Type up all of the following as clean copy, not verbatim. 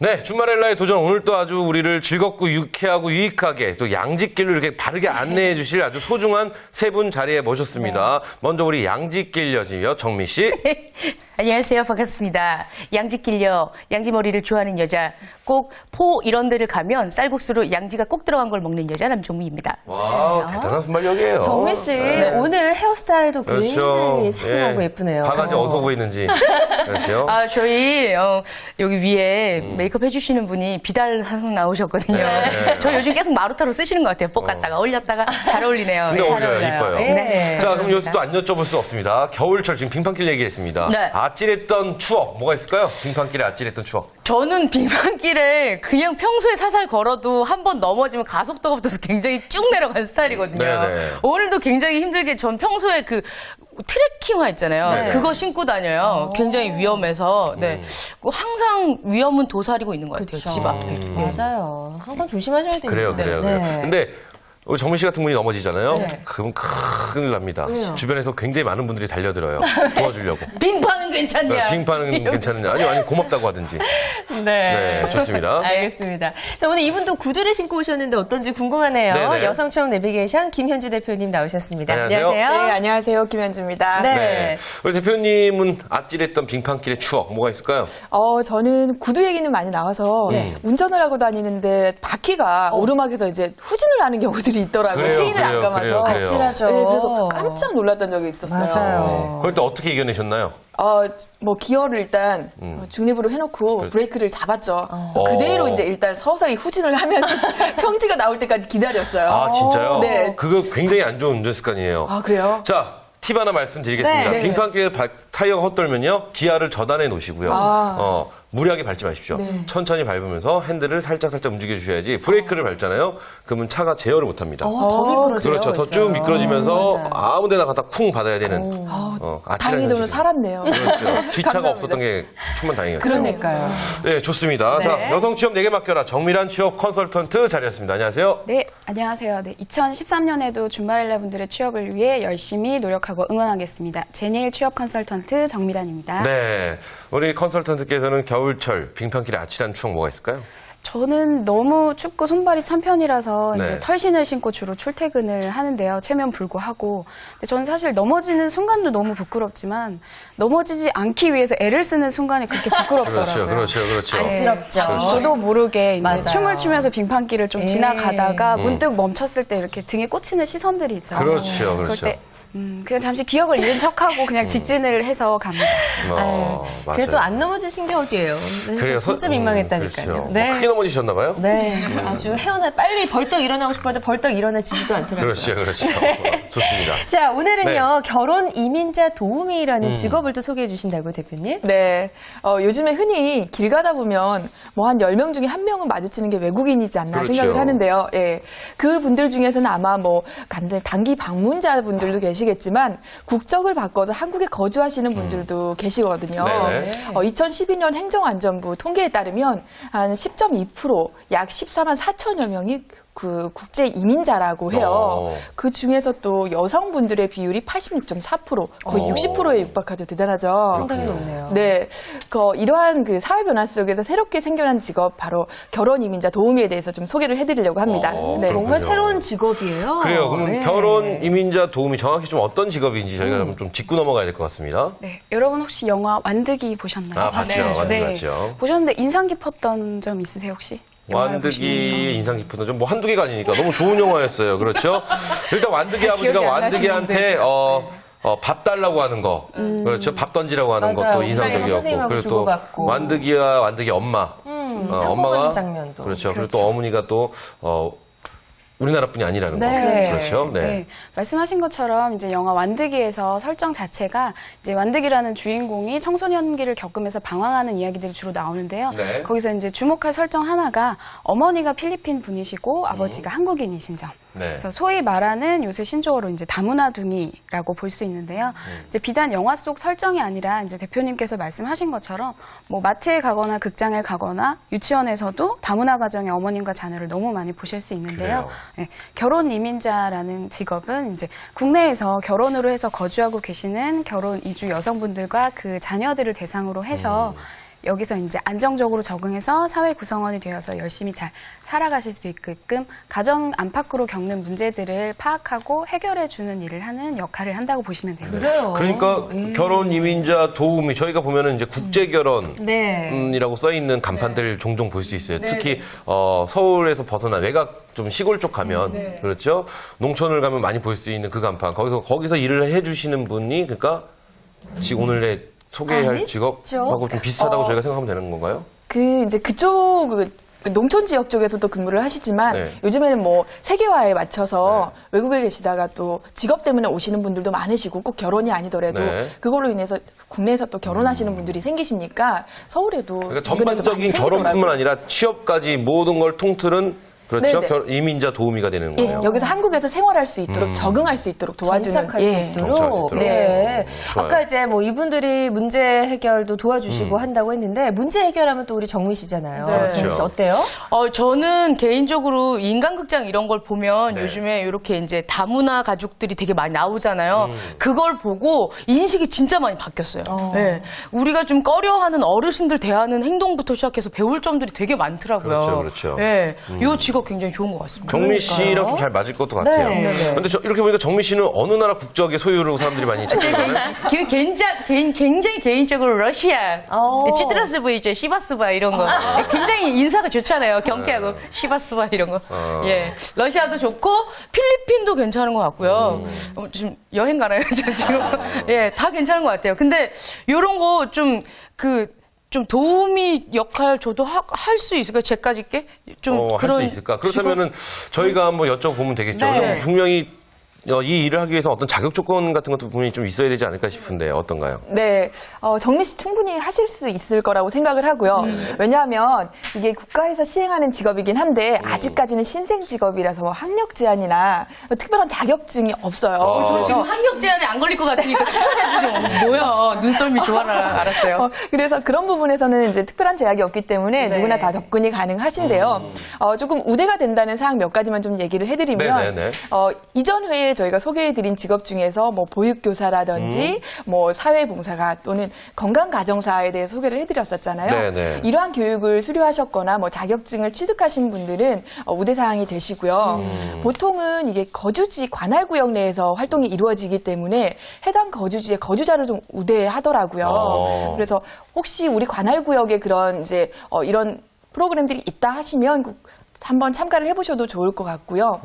네, 주말엘라의 도전 오늘 또 아주 우리를 즐겁고 유쾌하고 유익하게 또 양지길로 이렇게 바르게 안내해 주실 아주 소중한 세 분 자리에 모셨습니다. 먼저 우리 양지길 여신여 정미 씨. 안녕하세요. 반갑습니다. 양지길요. 양지머리를 좋아하는 여자. 꼭 포 이런 데를 가면 쌀국수로 양지가 꼭 들어간 걸 먹는 여자 남정미입니다. 와, 대단한 순발력이에요. 정미 씨, 오늘 헤어스타일도 굉장히 차분하고 예쁘네요. 바가지 어서 보이는지. 그렇죠. 아, 저희 여기 위에 메이크업 해주시는 분이 비달 나오셨거든요. 네. 저 요즘 계속 마루타로 쓰시는 것 같아요. 볶았다가 올렸다가 잘 어울리네요. 근데 네. 어울려요. 이뻐요. 네. 자, 그럼 여기서 또 안 여쭤볼 수 없습니다. 겨울철 지금 빙판길 얘기했습니다. 네. 아찔했던 추억 뭐가 있을까요? 빙판길에 아찔했던 추억. 저는 빙판길에 그냥 평소에 살살 걸어도 한 번 넘어지면 가속도가 붙어서 굉장히 쭉 내려간 스타일이거든요. 네네. 오늘도 굉장히 힘들게 전 평소에 그 트레킹화 있잖아요. 네네. 그거 신고 다녀요. 굉장히 위험해서. 네. 항상 위험은 도사리고 있는 것 같아요. 집 앞에. 예. 맞아요. 항상 조심하셔야 됩니다. 그래요. 네. 근데 우리 정민 씨 같은 분이 넘어지잖아요. 네. 그럼 큰일 납니다. 왜요? 주변에서 굉장히 많은 분들이 달려들어요. 도와주려고. 빙판은 괜찮냐? 빙판은 괜찮느냐? 아니 고맙다고 하든지. 네, 좋습니다. 알겠습니다. 자, 오늘 이분도 구두를 신고 오셨는데 어떤지 궁금하네요. 네네. 여성추억 내비게이션 김현주 대표님 나오셨습니다. 안녕하세요. 네, 안녕하세요. 김현주입니다. 네. 우리 대표님은 아찔했던 빙판길의 추억 뭐가 있을까요? 저는 구두 얘기는 많이 나와서 운전을 하고 다니는데 바퀴가 오르막에서 이제 후진을 하는 경우들이 있더라고요. 그래요, 체인을 그래요, 안 감아서. 그래요. 아찔하죠. 네, 그래서 깜짝 놀랐던 적이 있었어요. 맞아요. 그걸 또 어떻게 이겨내셨나요? 뭐 기어를 일단 중립으로 해놓고 브레이크를 잡았죠. 그대로 이제 일단 서서히 후진을 하면 평지가 나올 때까지 기다렸어요. 아, 진짜요? 네. 그거 굉장히 안 좋은 운전 습관이에요. 아, 그래요? 자, 팁 하나 말씀드리겠습니다. 네. 빙판길에 타이어가 헛돌면요. 기아를 저단해 놓으시고요. 아. 무리하게 밟지 마십시오. 네. 천천히 밟으면서 핸들을 살짝 움직여 주셔야지 브레이크를 밟잖아요. 그러면 차가 제어를 못 합니다. 더 미끄러져요. 그렇죠. 더 쭉 미끄러지면서 아무 데나 갖다 쿵 받아야 되는 아찔한 다행히 저는 현실이에요. 살았네요. 그렇죠. 뒷차가 감사합니다. 없었던 게 천만 다행이었죠. 그러니까요. 네, 좋습니다. 자, 여성 취업 4개 맡겨라. 정밀한 취업 컨설턴트 자리였습니다. 안녕하세요. 네, 안녕하세요. 네, 2013년에도 준바렐라 분들의 취업을 위해 열심히 노력하고 응원하겠습니다. 제니일 취업 컨설턴트 정미란입니다. 네, 우리 컨설턴트께서는 겨울철 빙판길에 아찔한 추억 뭐가 있을까요? 저는 너무 춥고 손발이 찬 편이라서 네. 이제 털신을 신고 주로 출퇴근을 하는데요. 체면 불구하고. 근데 저는 사실 넘어지는 순간도 너무 부끄럽지만 넘어지지 않기 위해서 애를 쓰는 순간이 그렇게 부끄럽더라고요. 그렇죠. 안쓰럽죠. 저도 모르게 이제 맞아요. 춤을 추면서 빙판길을 좀 예. 지나가다가 문득 멈췄을 때 이렇게 등에 꽂히는 시선들이 있잖아요. 그렇죠. 그럴 때 그냥 잠시 기억을 잃은 척하고 그냥 직진을 해서 갑니다. 맞아요. 그래도 안 넘어지신 게 어디예요? 네, 그래요. 진짜 민망했다니까요. 그렇죠. 네. 크게 넘어지셨나봐요? 네. 아주 빨리 벌떡 일어나고 싶었는데 벌떡 일어나지지도 않더라고요. 그렇죠. 좋습니다. 자, 오늘은요, 네. 결혼 이민자 도우미라는 직업을 또 소개해 주신다고요, 대표님? 네. 요즘에 흔히 길 가다 보면 뭐 한 10명 중에 1명은 마주치는 게 외국인이지 않나 그렇죠. 생각을 하는데요. 예. 그 분들 중에서는 아마 뭐 단기 방문자 분들도 계시겠지만 국적을 바꿔서 한국에 거주하시는 분들도 계시거든요. 네네. 2012년 행정안전부 통계에 따르면 한 10.2%, 약 14만 4천여 명이 그 국제 이민자라고 해요. 그 중에서 또 여성분들의 비율이 86.4%, 거의 60%에 육박하죠. 대단하죠. 상당히 높네요. 네, 이러한 그 사회 변화 속에서 새롭게 생겨난 직업 바로 결혼 이민자 도우미에 대해서 좀 소개를 해드리려고 합니다. 네. 정말 그렇군요. 새로운 직업이에요. 그래요. 그럼 네. 결혼 이민자 도우미 정확히 좀 어떤 직업인지 저희가 좀 짚고 넘어가야 될 것 같습니다. 네, 여러분 혹시 영화 완득이 보셨나요? 아, 봤죠. 완득이 봤죠. 보셨는데 인상 깊었던 점 있으세요 혹시? 영화를 보시면서? 완득이 인상 깊었던 좀 뭐 한두 개가 아니니까 너무 좋은 영화였어요. 그렇죠? 일단 완득이 잘 아버지가 기억이 안 완득이한테 나시는데. 밥 달라고 하는 거, 그렇죠? 밥 던지라고 하는 맞아요. 것도 옥상에서 인상적이었고, 선생님하고 그리고 또 주고받고. 완득이 엄마, 상봉하는 장면도. 그렇죠. 그리고 또 어머니가 또 우리나라뿐이 아니라는 거, 네. 그렇죠? 네. 네, 말씀하신 것처럼 이제 영화 완득이에서 설정 자체가 이제 완득이라는 주인공이 청소년기를 겪으면서 방황하는 이야기들이 주로 나오는데요. 네. 거기서 이제 주목할 설정 하나가 어머니가 필리핀 분이시고 아버지가 한국인이신 점. 네. 그래서 소위 말하는 요새 신조어로 이제 다문화둥이라고 볼 수 있는데요. 이제 비단 영화 속 설정이 아니라 이제 대표님께서 말씀하신 것처럼 뭐 마트에 가거나 극장에 가거나 유치원에서도 다문화 가정의 어머님과 자녀를 너무 많이 보실 수 있는데요. 네, 결혼 이민자라는 직업은 이제 국내에서 결혼으로 해서 거주하고 계시는 결혼 이주 여성분들과 그 자녀들을 대상으로 해서 여기서 이제 안정적으로 적응해서 사회 구성원이 되어서 열심히 잘 살아가실 수 있게끔 가정 안팎으로 겪는 문제들을 파악하고 해결해주는 일을 하는 역할을 한다고 보시면 됩니다. 그래요. 그러니까 결혼 이민자 도우미 저희가 보면은 이제 국제 결혼이라고 네. 써 있는 간판들 종종 볼 수 있어요. 특히 서울에서 벗어난 외곽 좀 시골 쪽 가면 그렇죠. 농촌을 가면 많이 볼 수 있는 그 간판. 거기서 일을 해주시는 분이 그러니까 지금 오늘의 소개할 아니죠. 직업하고 좀 비슷하다고 저희가 생각하면 되는 건가요? 이제 그쪽 농촌 지역 쪽에서도 근무를 하시지만 네. 요즘에는 뭐 세계화에 맞춰서 외국에 계시다가 또 직업 때문에 오시는 분들도 많으시고 꼭 결혼이 아니더라도 네. 그걸로 인해서 국내에서 또 결혼하시는 분들이 생기시니까 서울에도 그러니까 주변에도 전반적인 많이 결혼뿐만 생기더라고요. 아니라 취업까지 모든 걸 통틀은 그렇죠. 네네. 이민자 도우미가 되는 예, 거예요. 여기서 한국에서 생활할 수 있도록 적응할 수 있도록 도와주는 정착할 수 예. 있도록. 정착할 수 있도록. 네. 좋아요. 아까 이제 뭐 이분들이 문제 해결도 도와주시고 한다고 했는데 문제 해결하면 또 우리 정미 씨잖아요. 네. 정미 씨 어때요? 저는 개인적으로 인간극장 이런 걸 보면 네. 요즘에 이렇게 이제 다문화 가족들이 되게 많이 나오잖아요. 그걸 보고 인식이 진짜 많이 바뀌었어요. 네. 우리가 좀 꺼려하는 어르신들 대하는 행동부터 시작해서 배울 점들이 되게 많더라고요. 그렇죠, 그렇죠. 네. 이 직업 굉장히 좋은 것 같습니다. 정미 씨랑 좀 잘 맞을 것도 같아요. 네, 네. 근데 이렇게 보니까 정미 씨는 어느 나라 국적의 소유로 사람들이 많이 찾는 거예요? 굉장히 개인적으로 러시아, 찌드라스브이제, 시바스바 이런 거 굉장히 인사가 좋잖아요. 경쾌하고 시바스바 이런 거. 예, 러시아도 좋고 필리핀도 괜찮은 것 같고요. 지금 여행 가나요? 저 지금 예, 다 괜찮은 것 같아요. 근데 이런 거 좀 도우미 역할 저도 할 수 있을까요? 제까지 게? 좀 할 그런 수 있을까? 그렇다면은 저희가 한번 여쭤보면 되겠죠. 네. 그럼 분명히 이 일을 하기 위해서 어떤 자격 조건 같은 것도 분명히 좀 있어야 되지 않을까 싶은데 어떤가요? 네, 정미 씨 충분히 하실 수 있을 거라고 생각을 하고요. 왜냐하면 이게 국가에서 시행하는 직업이긴 한데 아직까지는 신생 직업이라서 뭐 학력 제한이나 특별한 자격증이 없어요. 저 지금 학력 제한에 안 걸릴 것 같으니까 추천해주세요. 뭐야, 눈썰미 좋아라. 알았어요. 그래서 그런 부분에서는 이제 특별한 제약이 없기 때문에 네. 누구나 다 접근이 가능하신데요. 조금 우대가 된다는 사항 몇 가지만 좀 얘기를 해드리면 네네네. 이전 회에 저희가 소개해드린 직업 중에서 뭐 보육교사라든지 뭐 사회봉사가 또는 건강가정사에 대해 소개를 해드렸었잖아요. 네네. 이러한 교육을 수료하셨거나 뭐 자격증을 취득하신 분들은 우대사항이 되시고요. 보통은 이게 거주지 관할구역 내에서 활동이 이루어지기 때문에 해당 거주지의 거주자를 좀 우대하더라고요. 그래서 혹시 우리 관할구역에 그런 이제 이런 프로그램들이 있다 하시면 한번 참가를 해보셔도 좋을 것 같고요.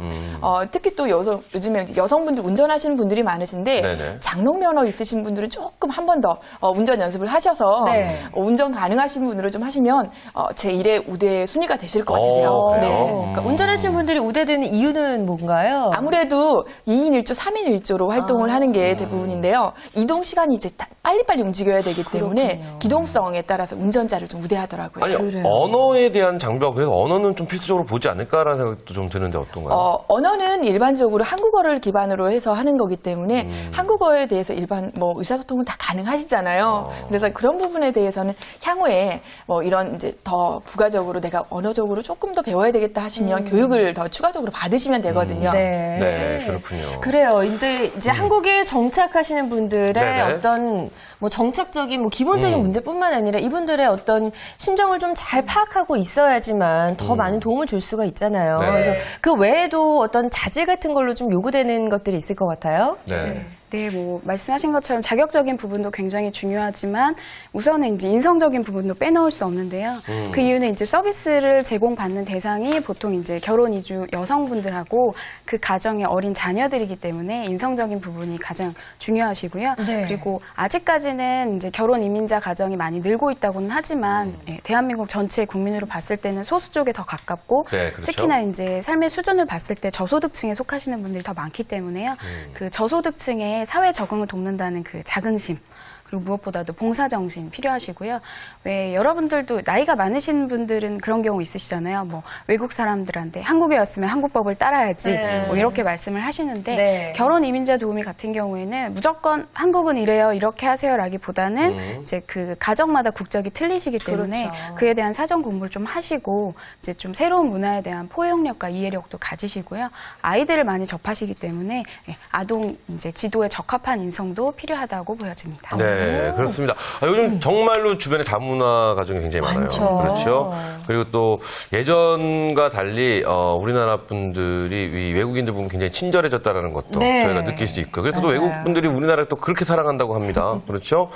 특히 또 요즘에 여성분들 운전하시는 분들이 많으신데 네네. 장롱면허 있으신 분들은 조금 한 번 더 운전 연습을 하셔서 네. 운전 가능하신 분으로 좀 하시면 제1의 우대 순위가 되실 것 같으세요. 그래요? 네. 그러니까 운전하시는 분들이 우대되는 이유는 뭔가요? 아무래도 2인 1조, 3인 1조로 활동을 하는 게 대부분인데요. 이동 시간이 이제 빨리빨리 움직여야 되기 때문에 기동성에 따라서 운전자를 좀 우대하더라고요. 아니, 언어에 대한 장벽, 그래서 언어는 좀 필수적으로 보지 않을까라는 생각도 좀 드는데 어떤가요? 언어는 일반적으로 한국어를 기반으로 해서 하는 거기 때문에 한국어에 대해서 일반 뭐 의사소통은 다 가능하시잖아요. 그래서 그런 부분에 대해서는 향후에 뭐 이런 이제 더 부가적으로 내가 언어적으로 조금 더 배워야 되겠다 하시면 교육을 더 추가적으로 받으시면 되거든요. 네. 네, 그렇군요. 그래요. 근데 이제 한국에 정착하시는 분들의 네네. 어떤 뭐 정책적인 뭐 기본적인 문제뿐만 아니라 이분들의 어떤 심정을 좀 잘 파악하고 있어야지만 더 많은 도움을 줄 수가 있잖아요. 네. 그래서 그 외에도 어떤 자질 같은 걸로 좀 요구되는 것들이 있을 것 같아요. 네. 네, 뭐 말씀하신 것처럼 자격적인 부분도 굉장히 중요하지만 우선은 이제 인성적인 부분도 빼놓을 수 없는데요. 그 이유는 이제 서비스를 제공받는 대상이 보통 이제 결혼 이주 여성분들하고 그 가정의 어린 자녀들이기 때문에 인성적인 부분이 가장 중요하시고요. 네. 그리고 아직까지는 이제 결혼 이민자 가정이 많이 늘고 있다고는 하지만 대한민국 전체 국민으로 봤을 때는 소수 쪽에 더 가깝고 네, 그렇죠. 특히나 이제 삶의 수준을 봤을 때 저소득층에 속하시는 분들이 더 많기 때문에요. 그 저소득층의 사회 적응을 돕는다는 그 자긍심 그리고 무엇보다도 봉사정신 필요하시고요. 왜 여러분들도 나이가 많으신 분들은 그런 경우 있으시잖아요. 뭐 외국 사람들한테 한국에 왔으면 한국법을 따라야지 뭐 이렇게 말씀을 하시는데 네. 결혼 이민자 도우미 같은 경우에는 무조건 한국은 이래요 이렇게 하세요라기보다는 이제 그 가정마다 국적이 틀리시기 때문에 그렇죠. 그에 대한 사전 공부를 좀 하시고 이제 좀 새로운 문화에 대한 포용력과 이해력도 가지시고요. 아이들을 많이 접하시기 때문에 아동 이제 지도에 적합한 인성도 필요하다고 보여집니다. 네. 네, 그렇습니다. 요즘 정말로 주변에 다문화 가정이 굉장히 많아요. 많죠. 그렇죠. 그리고 또 예전과 달리 우리나라 분들이 이 외국인들 보면 굉장히 친절해졌다라는 것도 네. 저희가 느낄 수 있고요. 그래서 또 맞아요. 외국 분들이 우리나라를 또 그렇게 사랑한다고 합니다. 그렇죠.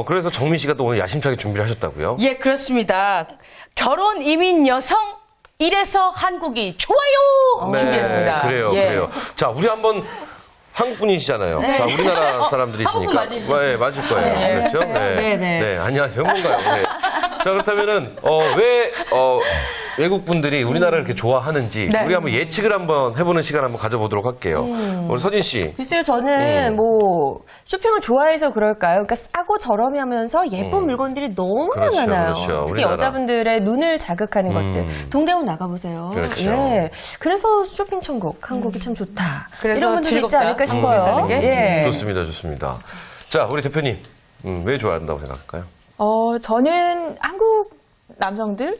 그래서 정민 씨가 또 오늘 야심차게 준비를 하셨다고요. 예, 그렇습니다. 결혼 이민 여성 이래서 한국이 좋아요 준비했습니다. 그래요, 예. 그래요. 자, 우리 한번 한국 분이시잖아요. 자, 우리나라 사람들이시니까. 한국 맞으시죠? 네, 맞을 거예요. 네. 그렇죠? 네, 네. 네, 안녕하세요. 뭔가요? 네. 자, 그렇다면은, 왜, 외국 분들이 우리나라를 이렇게 좋아하는지, 네. 우리 한번 예측을 한번 해보는 시간 한번 가져보도록 할게요. 우리 서진 씨. 글쎄요, 저는 뭐 쇼핑을 좋아해서 그럴까요? 그러니까 싸고 저렴하면서 예쁜 물건들이 너무 그렇죠, 많아요. 그렇죠. 특히 우리나라. 여자분들의 눈을 자극하는 것들. 동대문 나가보세요. 그렇죠. 예. 그래서 쇼핑 천국, 한국이 참 좋다. 그래서 이런 분들이 있지 즐겁다. 않을까 한국에 사는 싶어요. 게? 예. 좋습니다, 좋습니다. 자, 우리 대표님. 왜 좋아한다고 생각할까요? 저는 한국 남성들,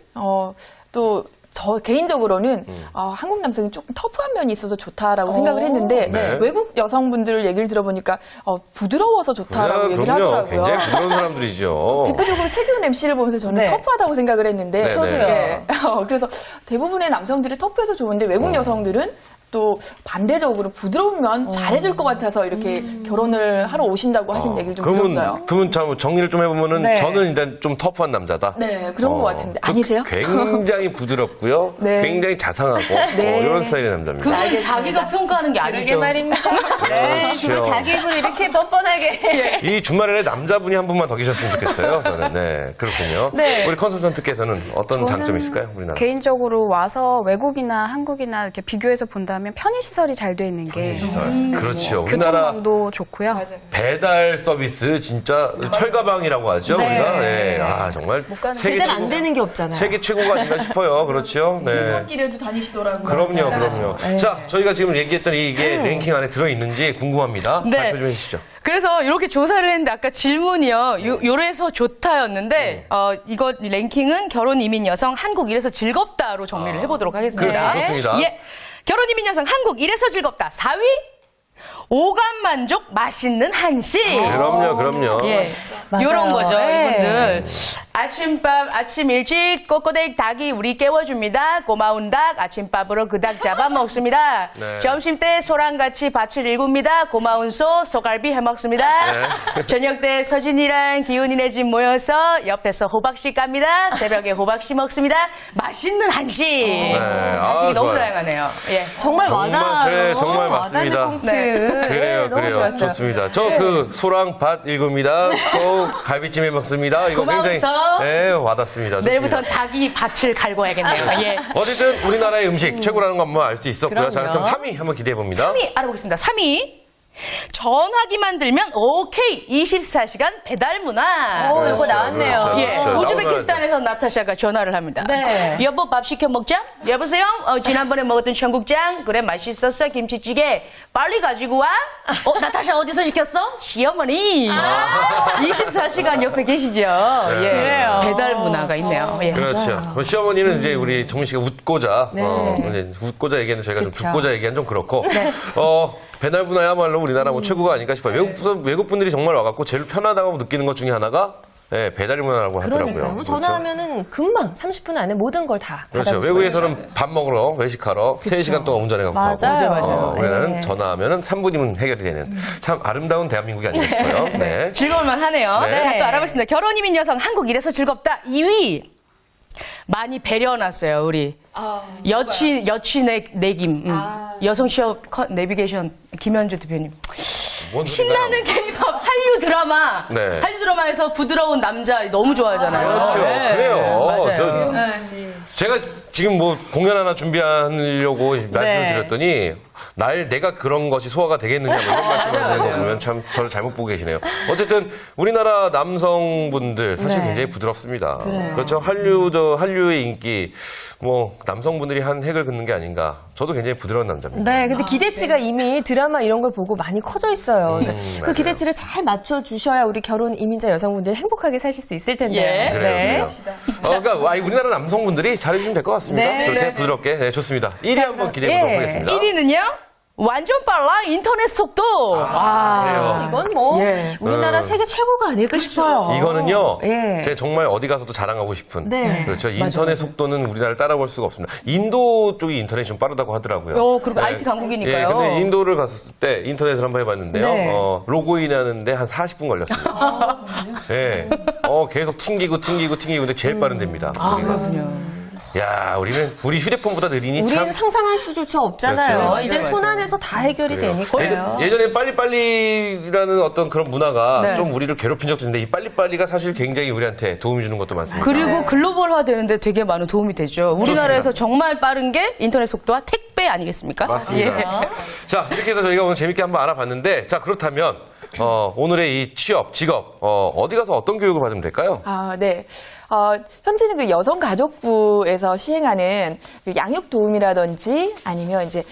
또, 저 개인적으로는 한국 남성이 조금 터프한 면이 있어서 좋다라고 생각을 했는데 네. 외국 여성분들 얘기를 들어보니까 부드러워서 좋다라고 얘기를 그럼요. 하더라고요. 굉장히 부드러운 사람들이죠. 대표적으로 최규훈 MC를 보면서 저는 네. 터프하다고 생각을 했는데 네, 저도요. 네. 그래서 대부분의 남성들이 터프해서 좋은데 외국 여성들은 또 반대적으로 부드러우면 잘해줄 것 같아서 이렇게 결혼을 하러 오신다고 하신 얘기를 좀 들었어요. 그러면 참 정리를 좀 해보면은 네. 저는 일단 좀 터프한 남자다. 네, 그런 것 같은데. 그 아니세요? 굉장히 부드럽고요. 네. 굉장히 자상하고 네. 이런 스타일의 남자입니다. 그건 자기가 평가하는 게 그러게 아니죠. 말입니다. 네, 그렇죠. 그거 자기 입으로 이렇게 뻔뻔하게. 이 주말에 남자분이 한 분만 더 계셨으면 좋겠어요. 저는 네 그렇군요. 네. 우리 컨설턴트께서는 어떤 장점이 있을까요, 우리나라? 개인적으로 와서 외국이나 한국이나 이렇게 비교해서 본다면 편의시설이 잘 돼 있는 게 시설. 그렇죠. 우리나라 교통망도 좋고요. 배달 서비스 진짜 철가방이라고 하죠. 네. 우리가 네. 정말 가는 세계 배달 안 최고, 되는 게 없잖아요. 세계 최고가 아닌가 싶어요. 그렇죠. 네. 길에도 다니시더라고요. 그럼요. 자, 저희가 지금 얘기했던 이게 랭킹 안에 들어있는지 궁금합니다. 네. 발표 좀 해주시죠. 그래서 이렇게 조사를 했는데 아까 질문이요. 요래서 좋다였는데 이거 랭킹은 결혼 이민 여성 한국 이래서 즐겁다로 정리를 해보도록 하겠습니다. 그렇습니다. 좋습니다. 예, 결혼 이민 여성 한국 이래서 즐겁다. 4위 오감 만족 맛있는 한식. 그럼요. 예, 맞아요. 요런 거죠, 네. 이분들. 아침밥, 아침 일찍 꼬꼬댁 닭이 우리 깨워줍니다. 고마운 닭, 아침밥으로 그 닭 잡아 먹습니다. 네. 점심 때 소랑같이 밭을 일굽니다. 고마운 소, 소갈비 해 먹습니다. 저녁 때 서진이랑 기훈이네 집 모여서 옆에서 호박씨 깝니다. 새벽에 호박씨 먹습니다. 맛있는 한식. 한식이 너무 좋아요. 다양하네요. 예. 정말 와닿아요. 그래, 정말 맞습니다. 와닿는 꽁트. 그래요. 너무 좋았어요. 좋습니다. 저 그 소랑 밭 일굽니다. 소 갈비찜 해 먹습니다. 이거 고마운 굉장히 소. 네, 와닿습니다. 좋습니다. 내일부터는 닭이 밭을 갈궈야겠네요. 예. 어쨌든 우리나라의 음식 최고라는 건 뭐 알 수 있었고요. 자, 그럼요. 그럼 3위 한번 기대해 봅니다. 3위 알아보겠습니다. 3위. 전화기만 들면 오케이 24시간 배달 문화. 이거 나왔네요. 그렇죠. 예, 우즈베키스탄에서 나타샤가 전화를 합니다. 네. 여보 밥 시켜 먹자. 여보세요? 지난번에 먹었던 청국장 그래 맛있었어 김치찌개 빨리 가지고 와. 나타샤 어디서 시켰어? 시어머니. 24시간 옆에 계시죠. 예, 그래요. 배달 문화가 있네요. 예. 그렇죠. 시어머니는 이제 우리 정민 씨가 웃고자, 네. 이제 웃고자 얘기하는 저희가 좀 그쵸. 듣고자 얘기하는 좀 그렇고, 배달 문화야말로 우리나라 뭐 최고가 아닐까 싶어요. 외국 분들이 정말 와갖고 제일 편하다고 느끼는 것 중에 하나가 예, 배달 문화라고 하더라고요. 그러니까요. 뭐 그렇죠? 전화하면은 금방 30분 안에 모든 걸 다 그렇죠. 받아볼 수가 외국에서는 있어요. 밥 먹으러 외식하러 3시간 동안 운전해가고 맞아요. 맞아요. 우리나라는 네. 전화하면은 3분이면 해결이 되는 참 아름다운 대한민국이 아닌가 싶어요. 네. 즐거울만 하네요. 네. 자, 또 알아보겠습니다. 결혼 이민 여성 한국 이래서 즐겁다. 2위. 많이 배려놨어요, 우리. 여친의 내김. 여성 취업 내비게이션 김현주 대표님. 뭔 신나는 K-pop 한류 드라마. 네. 한류 드라마에서 부드러운 남자 너무 좋아하잖아요. 그렇죠. 네. 그래요. 맞아요. 제가 지금 뭐 공연 하나 준비하려고 말씀을 네. 드렸더니 내가 그런 것이 소화가 되겠느냐 뭐 이런 말씀을 하시는 거 보면 참 저를 잘못 보고 계시네요. 어쨌든 우리나라 남성분들 사실 네. 굉장히 부드럽습니다. 그렇죠. 한류의 인기 뭐 남성분들이 한 획을 긋는 게 아닌가. 저도 굉장히 부드러운 남자입니다. 네, 근데 기대치가 이미 드라마 이런 걸 보고 많이 커져 있어요. 그래서 그 맞아요. 기대치를 잘 맞춰 주셔야 우리 결혼 이민자 여성분들 행복하게 사실 수 있을 텐데요. 예. 그래요. 그러니까 우리나라 남성분들이 잘해주시면 될 것 같습니다. 네. 그렇게 네. 부드럽게. 네, 좋습니다. 1위 한번 기대해 보도록 예. 하겠습니다. 1위는요? 완전 빨라 인터넷 속도. 그래요? 이건 뭐 예. 우리나라 세계 최고가 아닐까 싶어요. 이거는요, 예. 제가 정말 어디 가서도 자랑하고 싶은. 네. 그렇죠. 인터넷 속도는 우리나라를 따라볼 수가 없습니다. 인도 쪽이 인터넷이 좀 빠르다고 하더라고요. 그리고 IT 강국이니까요. 예, 근데 인도를 갔었을 때 인터넷을 한번 해봤는데요. 네. 로그인 하는데 한 40분 걸렸습니다. 예. 계속 튕기고. 근데 제일 빠른 데입니다. 그렇군요. 야, 우리 휴대폰보다 느리니 우리는 참. 상상할 수조차 없잖아요. 그렇죠. 이제 맞아요, 손 안에서 다 해결이 되니까요. 예전에 빨리빨리라는 어떤 그런 문화가 네. 좀 우리를 괴롭힌 적도 있는데 이 빨리빨리가 사실 굉장히 우리한테 도움이 주는 것도 많습니다. 그리고 글로벌화 되는데 되게 많은 도움이 되죠. 우리나라에서 정말 빠른 게 인터넷 속도와 택배 아니겠습니까? 맞습니다. 예. 자, 이렇게 해서 저희가 오늘 재밌게 한번 알아봤는데, 자, 그렇다면, 오늘의 이 직업, 어디 가서 어떤 교육을 받으면 될까요? 네. 현재는 그 여성가족부에서 시행하는 그 양육 도우미라든지 아니면 이제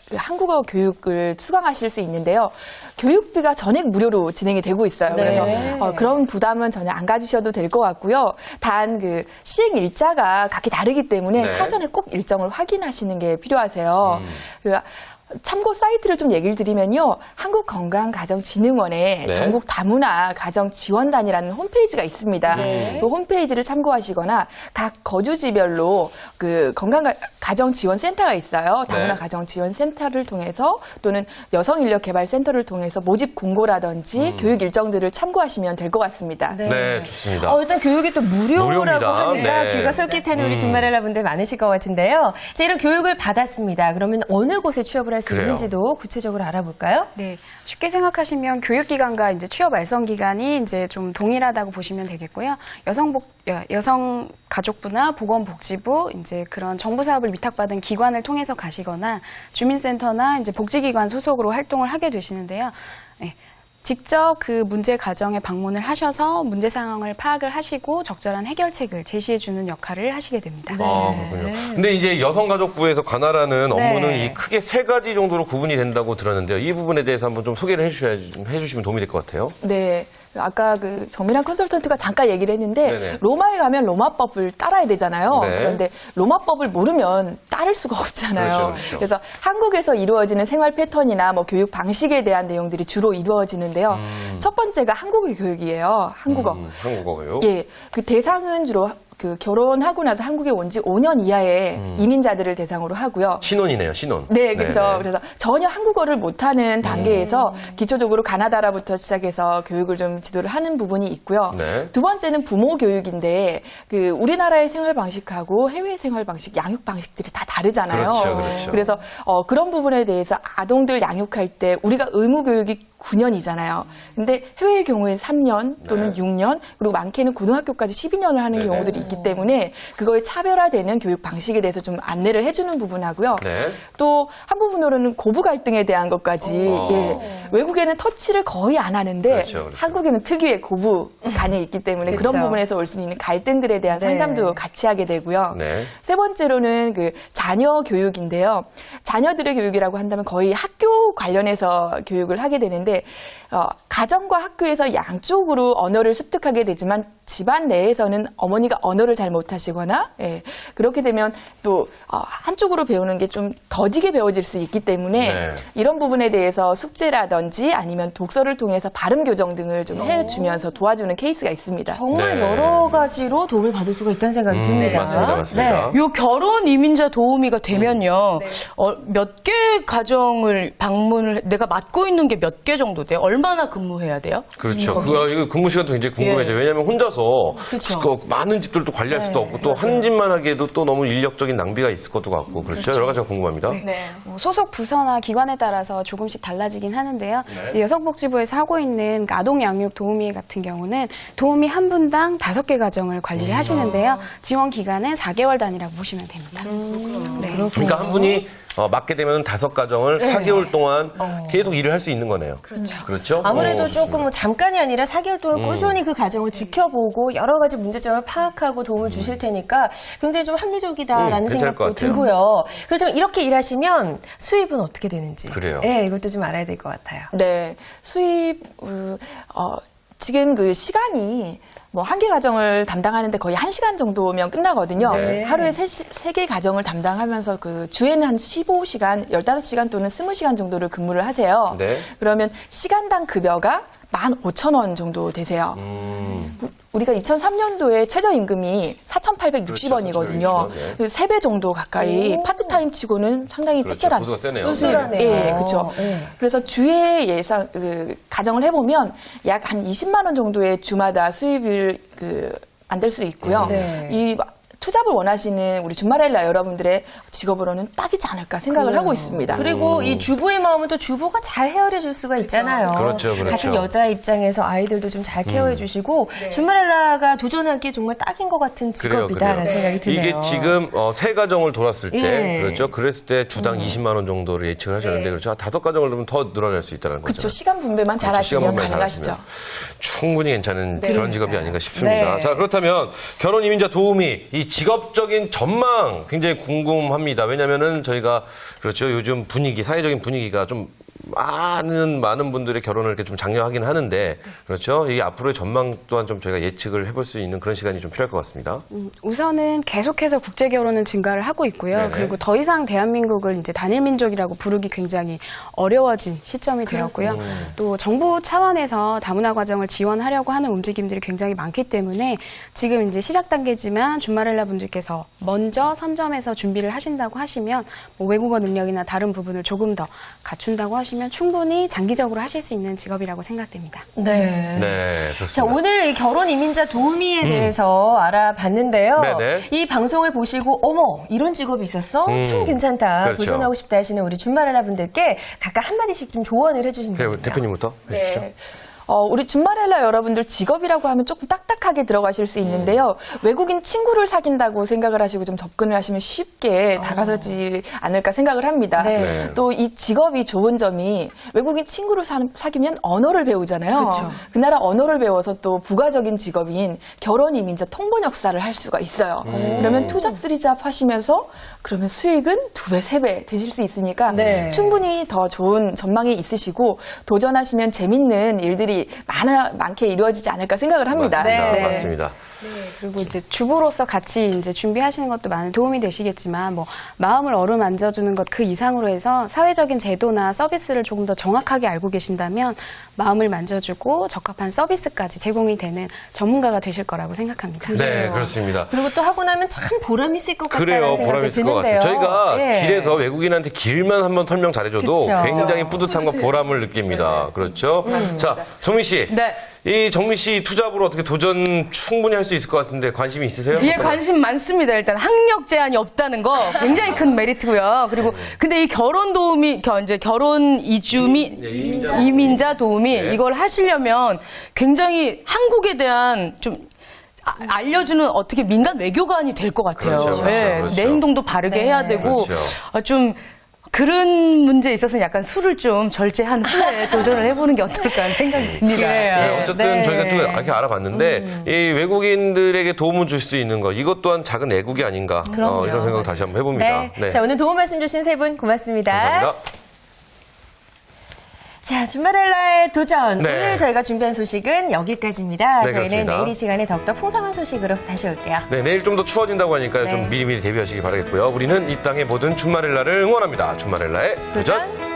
한국어 교육을 수강하실 수 있는데요. 교육비가 전액 무료로 진행이 되고 있어요. 네. 그래서 그런 부담은 전혀 안 가지셔도 될 것 같고요. 단 그 시행 일자가 각기 다르기 때문에 네. 사전에 꼭 일정을 확인하시는 게 필요하세요. 그 참고 사이트를 좀 얘기를 드리면요. 한국건강가정진흥원의 네. 전국 다문화 가정지원단이라는 홈페이지가 있습니다. 그 홈페이지를 참고하시거나 각 거주지별로 그 건강가정지원센터가 있어요. 다문화 네. 가정지원센터를 통해서 또는 여성인력개발센터를 통해서 모집 공고라든지 교육 일정들을 참고하시면 될 것 같습니다. 네, 좋습니다. 일단 교육이 또 무료라고 무료입니다. 하니까 네. 귀가 솔깃하는 우리 준마랄라 분들 많으실 것 같은데요. 자, 이런 교육을 받았습니다. 그러면 어느 곳에 취업을 할 수 그래요. 있는지도 구체적으로 알아볼까요? 네, 쉽게 생각하시면 교육기관과 이제 취업 알선 기간이 이제 좀 동일하다고 보시면 되겠고요. 여성가족부나 보건복지부 이제 그런 정부 사업을 위탁받은 기관을 통해서 가시거나 주민센터나 이제 복지기관 소속으로 활동을 하게 되시는데요. 네. 직접 그 문제 가정에 방문을 하셔서 문제 상황을 파악을 하시고 적절한 해결책을 제시해주는 역할을 하시게 됩니다. 그렇군요. 근데 이제 여성가족부에서 관할하는 업무는 이 크게 세 가지 정도로 구분이 된다고 들었는데요. 이 부분에 대해서 한번 좀 소개를 해주시면 도움이 될 것 같아요. 네. 아까 그 정미란 컨설턴트가 잠깐 얘기를 했는데 네네. 로마에 가면 로마법을 따라야 되잖아요. 네. 그런데 로마법을 모르면 따를 수가 없잖아요. 그렇죠, 그렇죠. 그래서 한국에서 이루어지는 생활 패턴이나 뭐 교육 방식에 대한 내용들이 주로 이루어지는데요. 첫 번째가 한국어 교육이에요. 한국어. 한국어요? 예. 그 대상은 주로 그 결혼하고 나서 한국에 온 지 5년 이하의 이민자들을 대상으로 하고요. 신혼이네요, 신혼. 네, 그렇죠. 네네. 그래서 전혀 한국어를 못하는 단계에서 기초적으로 가나다라부터 시작해서 교육을 좀 지도를 하는 부분이 있고요. 네. 두 번째는 부모 교육인데 그 우리나라의 생활 방식하고 해외 생활 방식, 양육 방식들이 다 다르잖아요. 그렇죠, 그렇죠. 그래서 그런 부분에 대해서 아동들 양육할 때 우리가 의무 교육이 9년이잖아요. 근데 해외의 경우에 3년 또는 네. 6년 그리고 많게는 고등학교까지 12년을 하는 네네. 경우들이 있기 때문에 그거에 차별화되는 교육 방식에 대해서 좀 안내를 해주는 부분하고요. 네. 또 한 부분으로는 고부 갈등에 대한 것까지 예. 외국에는 터치를 거의 안 하는데 그렇죠, 그렇죠. 한국에는 특유의 고부 간이 있기 때문에 그렇죠. 그런 부분에서 올 수 있는 갈등들에 대한 네. 상담도 같이 하게 되고요. 네. 세 번째로는 그 자녀 교육인데요. 자녀들의 교육이라고 한다면 거의 학교 관련해서 교육을 하게 되는데 가정과 학교에서 양쪽으로 언어를 습득하게 되지만 집안 내에서는 어머니가 언어를 잘 못하시거나 예, 그렇게 되면 또 한쪽으로 배우는 게 좀 더디게 배워질 수 있기 때문에 네. 이런 부분에 대해서 숙제라든지 아니면 독서를 통해서 발음 교정 등을 좀 해주면서 도와주는 케이스가 있습니다. 정말 네. 여러 가지로 도움을 받을 수가 있다는 생각이 듭니다. 맞습니다, 맞습니다. 요 결혼 이민자 도우미가 되면요. 몇 개 가정을 방문을 내가 맡고 있는 게 몇 개 정도 돼요? 얼마나 근무해야 돼요? 그렇죠. 이거 근무 시간도 굉장히 궁금해져요. 왜냐하면 혼자서 그 많은 집들도 관리할 수도 없고 또 한 집만 하기에도 또 너무 인력적인 낭비가 있을 것도 같고 그렇죠. 여러 가지가 궁금합니다. 뭐 소속 부서나 기관에 따라서 조금씩 달라지긴 하는데요. 이제 여성복지부에서 하고 있는 아동 양육 도우미 같은 경우는 도우미 한 분당 5개 가정을 관리를 하시는데요. 지원 기간은 4개월 단위라고 보시면 됩니다. 네. 그러니까 한 분이 맡게 되면 5가정을 4개월 동안 계속 일을 할 수 있는 거네요. 그렇죠. 아무래도 좋습니다. 조금 뭐 잠깐이 아니라 4개월 동안 꾸준히 그 가정을 지켜보고 여러 가지 문제점을 파악하고 도움을 주실 테니까 굉장히 좀 합리적이다라는 괜찮을 것 생각도 같아요. 들고요. 그렇다면 이렇게 일하시면 수입은 어떻게 되는지. 그래요. 네, 이것도 좀 알아야 될 것 같아요. 네, 수입 지금 그 시간이 뭐 한 개 가정을 담당하는데 거의 1시간 정도면 끝나거든요. 네. 하루에 3개 가정을 담당하면서 그 주에는 한 15시간, 15시간 또는 20시간 정도를 근무를 하세요. 네. 그러면 시간당 급여가 15,000원 정도 되세요. 우리가 2003년도에 최저임금이 4,860원이거든요. 네. 3배 정도 가까이 파트타임 치고는 상당히 그렇죠. 짭짤한. 보수가 세네요. 씁쓸하네요. 예, 그렇죠. 네. 그래서 주에 예상 가정을 해보면 약 한 20만 원 정도의 주마다 수입을 만들 수 있고요. 네. 이 투잡을 원하시는 우리 준마렐라 여러분들의 직업으로는 딱이지 않을까 생각을 하고 있습니다. 그리고 이 주부의 마음은 또 주부가 잘 헤아려 줄 수가 있잖아요. 그렇죠, 그렇죠. 같은 여자 입장에서 아이들도 좀 잘 케어해 주시고 준마렐라가 도전하기에 정말 딱인 것 같은 직업이다라는 생각이 드네요. 이게 지금 세 가정을 돌았을 때 예. 그렇죠. 그랬을 때 주당 20만 원 정도를 예측을 하셨는데 그렇죠. 5가정을 넣으면 더 늘어날 수 있다는 거죠. 그렇죠. 시간 분배만 잘 그렇죠. 시간 하시면 분배 가능하시죠. 잘하시면 충분히 괜찮은 그런 직업이 아닌가 싶습니다. 네. 자, 그렇다면 결혼 이민자 도우미 이 직업적인 전망 굉장히 궁금합니다. 왜냐면은 저희가 그렇죠. 요즘 분위기, 사회적인 분위기가 좀 많은 분들의 결혼을 이렇게 좀 장려하긴 하는데 그렇죠. 이 앞으로의 전망 또한 좀 저희가 예측을 해볼 수 있는 그런 시간이 좀 필요할 것 같습니다. 우선은 계속해서 국제 결혼은 증가를 하고 있고요. 네네. 그리고 더 이상 대한민국을 이제 단일 민족이라고 부르기 굉장히 어려워진 시점이 되었고요. 또 정부 차원에서 다문화 과정을 지원하려고 하는 움직임들이 굉장히 많기 때문에 지금 이제 시작 단계지만 준마렐라 분들께서 먼저 선점해서 준비를 하신다고 하시면 뭐 외국어 능력이나 다른 부분을 조금 더 갖춘다고 하시면 충분히 장기적으로 하실 수 있는 직업이라고 생각됩니다. 네. 네, 자, 그렇습니다. 오늘 이 결혼 이민자 도우미에 대해서 알아봤는데요. 네네. 이 방송을 보시고 어머 이런 직업이 있었어? 참 괜찮다. 그렇죠. 도전하고 싶다 하시는 우리 준마렐라 분들께 각각 한마디씩 좀 조언을 해주신다고요. 대표님부터 해주시죠. 네. 우리 준마렐라 여러분들 직업이라고 하면 조금 딱딱하게 들어가실 수 있는데요. 외국인 친구를 사귄다고 생각을 하시고 좀 접근을 하시면 쉽게 다가서지 않을까 생각을 합니다. 네. 네. 또 이 직업이 좋은 점이 외국인 친구를 사귀면 언어를 배우잖아요. 그렇죠. 그 나라 언어를 배워서 또 부가적인 직업인 결혼 이민자 통번역사를 할 수가 있어요. 그러면 투잡, 쓰리잡 하시면서 그러면 수익은 2배, 3배 되실 수 있으니까 네. 충분히 더 좋은 전망이 있으시고 도전하시면 재밌는 일들이 많게 이루어지지 않을까 생각을 합니다. 맞습니다. 네. 맞습니다. 그리고 이제 주부로서 같이 이제 준비하시는 것도 많은 도움이 되시겠지만 뭐 마음을 어루만져주는 것 그 이상으로 해서 사회적인 제도나 서비스를 조금 더 정확하게 알고 계신다면 마음을 만져주고 적합한 서비스까지 제공이 되는 전문가가 되실 거라고 생각합니다. 네, 그렇습니다. 그리고 또 하고 나면 참 보람 있을 것 같다는 그래요, 생각이 보람 있을 것 드는데요. 같아요. 저희가 예. 길에서 외국인한테 길만 한번 설명 잘해줘도 그쵸. 굉장히 뿌듯함과 보람을 느낍니다. 그렇죠? 자, 정민 씨. 네. 이 정민 씨 투잡으로 어떻게 도전 충분히 할 수 있을 것 같은데 관심이 있으세요? 예, 관심 많습니다. 일단 학력 제한이 없다는 거 굉장히 큰 메리트고요. 그리고 근데 이 결혼 도우미, 이제 결혼 이민자 도우미 네. 이걸 하시려면 굉장히 한국에 대한 좀 알려주는 어떻게 민간 외교관이 될 것 같아요. 그렇죠, 그렇죠, 예, 그렇죠. 내 행동도 바르게 해야 되고 그렇죠. 좀 그런 문제에 있어서는 약간 술을 좀 절제한 후에 도전을 해보는 게 어떨까 생각이 듭니다. 네, 어쨌든 네. 저희가 쭉 이렇게 알아봤는데 이 외국인들에게 도움을 줄 수 있는 것 이것 또한 작은 애국이 아닌가 그럼요. 이런 생각 다시 한번 해봅니다. 네. 자, 오늘 도움 말씀 주신 세 분 고맙습니다. 감사합니다. 자, 준마렐라의 도전. 네. 오늘 저희가 준비한 소식은 여기까지입니다. 네, 저희는 그렇습니다. 내일 이 시간에 더욱더 풍성한 소식으로 다시 올게요. 네, 내일 좀 더 추워진다고 하니까 좀 네. 미리미리 대비하시기 바라겠고요. 우리는 이 땅의 모든 준마렐라를 응원합니다. 준마렐라의 도전.